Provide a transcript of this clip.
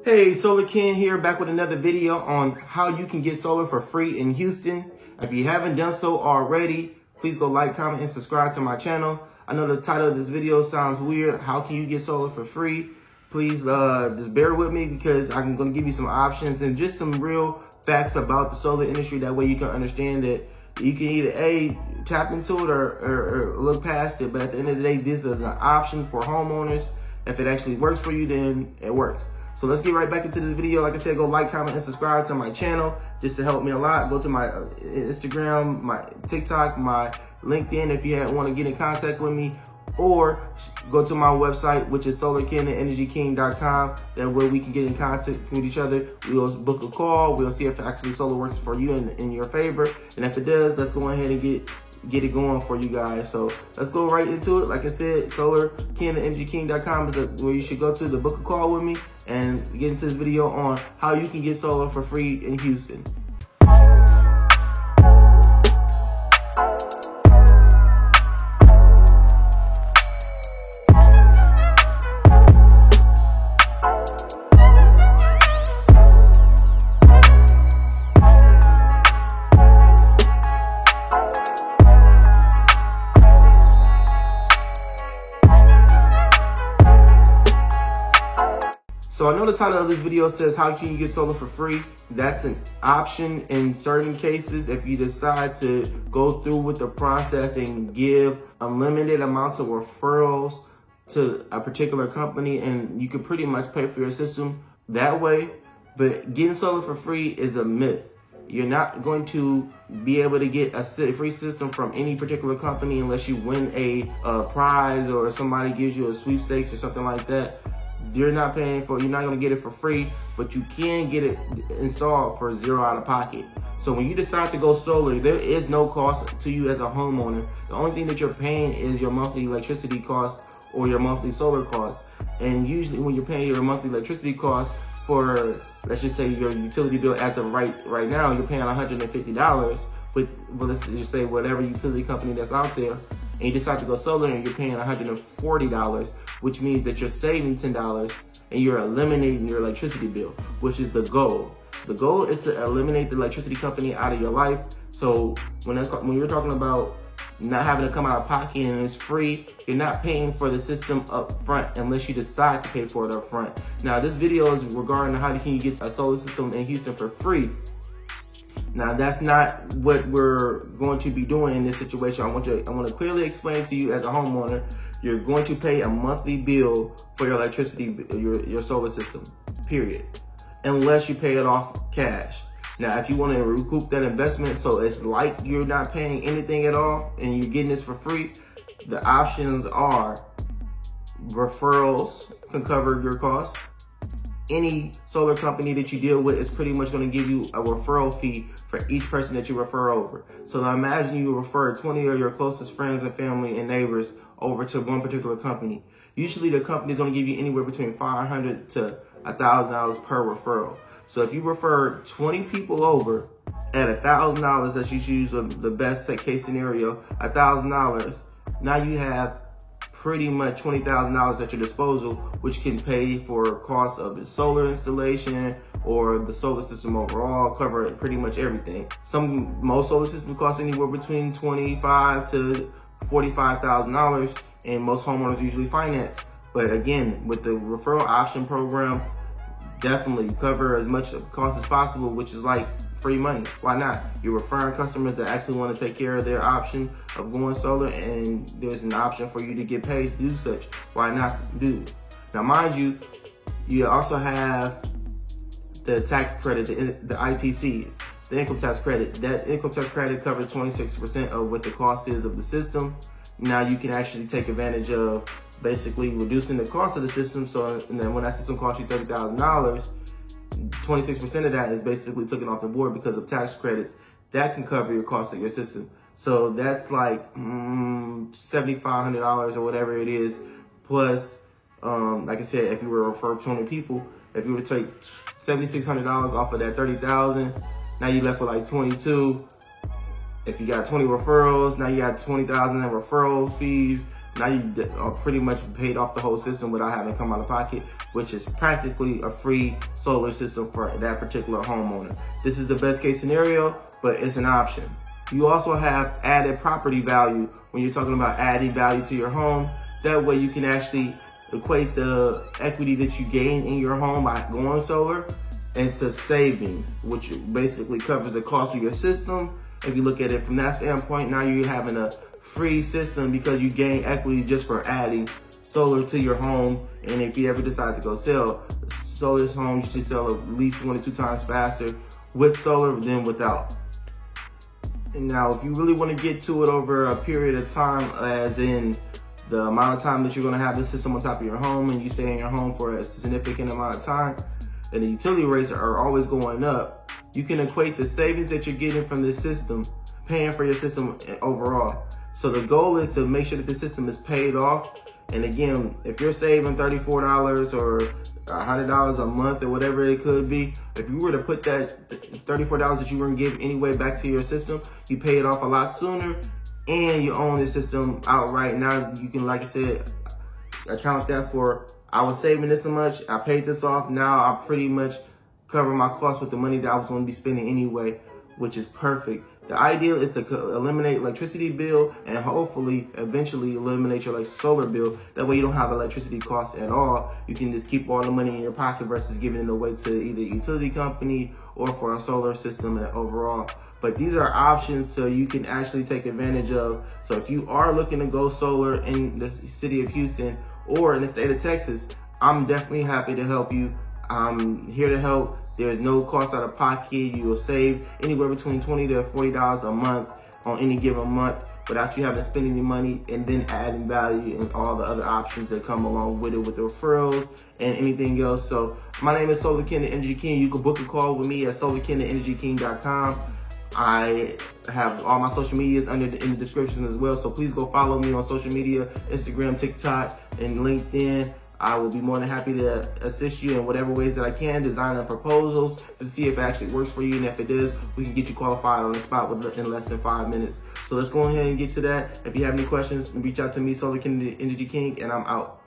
Hey, Solar Ken here, back with another video on how you can get solar for free in Houston. If you haven't done so already, please go like, comment, and subscribe to my channel. I know the title of this video sounds weird. How can you get solar for free? Please just bear with me because I'm going to give you some options and just some real facts about the solar industry. That way you can understand that you can either A, tap into it or look past it. But at the end of the day, this is an option for homeowners. If it actually works for you, then it works. So let's get right back into this video. Like I said, go like, comment, and subscribe to my channel just to help me a lot. Go to my Instagram, my TikTok, my LinkedIn if you want to get in contact with me, or go to my website, which is solarkenandenergyking.com. That way we can get in contact with each other. We'll book a call. We'll see if actually solar works for you in your favor. And if it does, let's go ahead and get it going for you guys. So let's go right into it. Like I said, solarkenandenergyking.com is where you should go to book a call with me and get into this video on how you can get solar for free in Houston. So I know the title of this video says, how can you get solar for free? That's an option in certain cases if you decide to go through with the process and give unlimited amounts of referrals to a particular company, and you can pretty much pay for your system that way. But getting solar for free is a myth. You're not going to be able to get a free system from any particular company unless you win a prize or somebody gives you a sweepstakes or something like that. You're not paying for, you're not gonna get it for free, but you can get it installed for $0 out of pocket. So when you decide to go solar, there is no cost to you as a homeowner. The only thing that you're paying is your monthly electricity cost or your monthly solar cost. And usually when you're paying your monthly electricity cost for, let's just say your utility bill as of right now, you're paying $150 with, well, let's just say whatever utility company that's out there, and you decide to go solar and you're paying $140, which means that you're saving $10 and you're eliminating your electricity bill, which is the goal. The goal is to eliminate the electricity company out of your life. So when you're talking about not having to come out of pocket and it's free, you're not paying for the system up front unless you decide to pay for it up front. Now this video is regarding how can you get a solar system in Houston for free. Now that's not what we're going to be doing in this situation. I want to clearly explain to you as a homeowner, you're going to pay a monthly bill for your electricity, your solar system, period, unless you pay it off cash. Now, if you want to recoup that investment, so it's like you're not paying anything at all and you're getting this for free, the options are referrals can cover your costs. Any solar company that you deal with is pretty much going to give you a referral fee for each person that you refer over. So now imagine you refer 20 of your closest friends and family and neighbors over to one particular company. Usually the company is going to give you anywhere between $500 to $1,000 per referral. So if you refer 20 people over at $1,000, let's just use the best case scenario, $1,000, now you have pretty much $20,000 at your disposal, which can pay for costs of the solar installation or the solar system overall, cover pretty much everything. Most solar systems cost anywhere between $25,000 to $45,000, and most homeowners usually finance. But again, with the referral option program, definitely cover as much of the cost as possible, which is like free money. Why not? You're referring customers that actually want to take care of their option of going solar, and there's an option for you to get paid to do such. Why not do it? Now, mind you, you also have the tax credit, the ITC, the income tax credit. That income tax credit covers 26% of what the cost is of the system. Now you can actually take advantage of basically reducing the cost of the system. So and then when that system costs you $30,000, 26% of that is basically taken off the board because of tax credits. That can cover your cost of your system. So that's like $7,500 or whatever it is. Plus, like I said, if you were to refer 20 people, if you were to take $7,600 off of that $30,000, now you left with like 22. If you got 20 referrals, now you got 20,000 in referral fees. Now you are pretty much paid off the whole system without having to come out of pocket, which is practically a free solar system for that particular homeowner. This is the best case scenario, but it's an option. You also have added property value when you're talking about adding value to your home. That way you can actually equate the equity that you gain in your home by going solar into savings, which basically covers the cost of your system. If you look at it from that standpoint, now you're having a free system because you gain equity just for adding solar to your home. And if you ever decide to go sell, solar homes you should sell at least 1 to 2 times faster with solar than without. And now, if you really want to get to it over a period of time, as in the amount of time that you're going to have this system on top of your home and you stay in your home for a significant amount of time, and the utility rates are always going up, you can equate the savings that you're getting from this system, paying for your system overall. So the goal is to make sure that the system is paid off. And again, if you're saving $34 or $100 a month or whatever it could be, if you were to put that $34 that you were gonna give anyway back to your system, you pay it off a lot sooner and you own the system outright. Now you can, like I said, account that for, I was saving this much, I paid this off, now I pretty much cover my costs with the money that I was gonna be spending anyway, which is perfect. The ideal is to eliminate electricity bill and hopefully eventually eliminate your solar bill. That way you don't have electricity costs at all. You can just keep all the money in your pocket versus giving it away to either a utility company or for a solar system overall. But these are options so you can actually take advantage of. So if you are looking to go solar in the city of Houston or in the state of Texas, I'm definitely happy to help you. I'm here to help. There's no cost out of pocket. You will save anywhere between $20 to $40 a month on any given month without you having to spend any money, and then adding value and all the other options that come along with it, with the referrals and anything else. So my name is Solar Ken, the Energy King. You can book a call with me at solarken@energyking.com. I have all my social medias in the description as well. So please go follow me on social media, Instagram, TikTok, and LinkedIn. I will be more than happy to assist you in whatever ways that I can, designing proposals to see if it actually works for you. And if it does, we can get you qualified on the spot in less than 5 minutes. So let's go ahead and get to that. If you have any questions, reach out to me, Solar Ken, the Energy King, and I'm out.